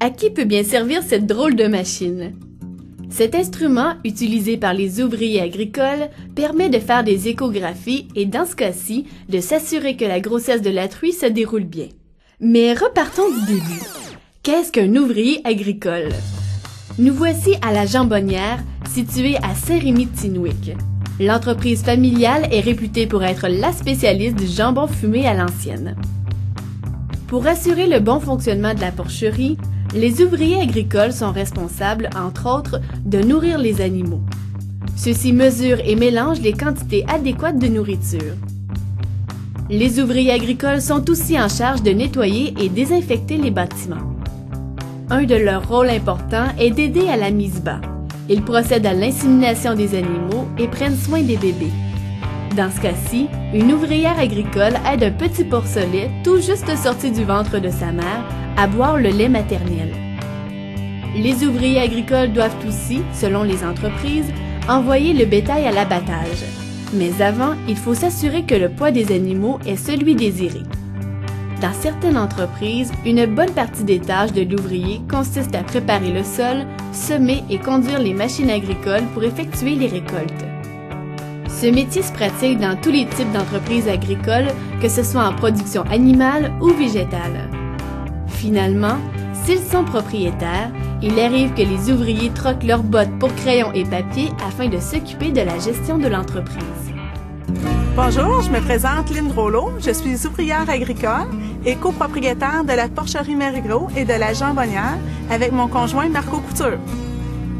À qui peut bien servir cette drôle de machine? Cet instrument, utilisé par les ouvriers agricoles, permet de faire des échographies et, dans ce cas-ci, de s'assurer que la grossesse de la truie se déroule bien. Mais repartons du début. Qu'est-ce qu'un ouvrier agricole? Nous voici à la Jambonnière, située à Saint-Rémy-de-Tinwick. L'entreprise familiale est réputée pour être la spécialiste du jambon fumé à l'ancienne. Pour assurer le bon fonctionnement de la porcherie, les ouvriers agricoles sont responsables, entre autres, de nourrir les animaux. Ceux-ci mesurent et mélangent les quantités adéquates de nourriture. Les ouvriers agricoles sont aussi en charge de nettoyer et désinfecter les bâtiments. Un de leurs rôles importants est d'aider à la mise bas. Ils procèdent à l'insémination des animaux et prennent soin des bébés. Dans ce cas-ci, une ouvrière agricole aide un petit porcelet tout juste sorti du ventre de sa mère à boire le lait maternel. Les ouvriers agricoles doivent aussi, selon les entreprises, envoyer le bétail à l'abattage. Mais avant, il faut s'assurer que le poids des animaux est celui désiré. Dans certaines entreprises, une bonne partie des tâches de l'ouvrier consiste à préparer le sol, semer et conduire les machines agricoles pour effectuer les récoltes. Ce métier se pratique dans tous les types d'entreprises agricoles, que ce soit en production animale ou végétale. Finalement, s'ils sont propriétaires, il arrive que les ouvriers troquent leurs bottes pour crayons et papier afin de s'occuper de la gestion de l'entreprise. Bonjour, je me présente Lynn Rollo, je suis ouvrière agricole et copropriétaire de la porcherie Mérigros et de la Jambonnière avec mon conjoint Marco Couture.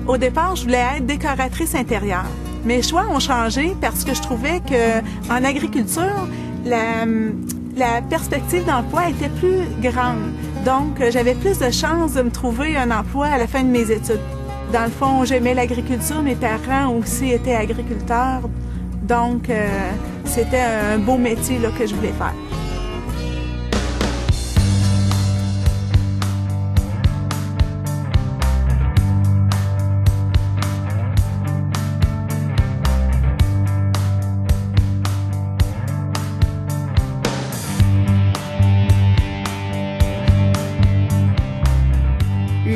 Au départ, je voulais être décoratrice intérieure. Mes choix ont changé parce que je trouvais qu'en agriculture, la perspective d'emploi était plus grande. Donc, j'avais plus de chances de me trouver un emploi à la fin de mes études. Dans le fond, j'aimais l'agriculture, mes parents aussi étaient agriculteurs. Donc, c'était un beau métier là, que je voulais faire.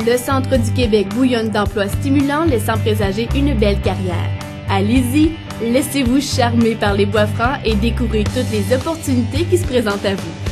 Le centre du Québec bouillonne d'emplois stimulants, laissant présager une belle carrière. Allez-y, laissez-vous charmer par les bois francs et découvrez toutes les opportunités qui se présentent à vous.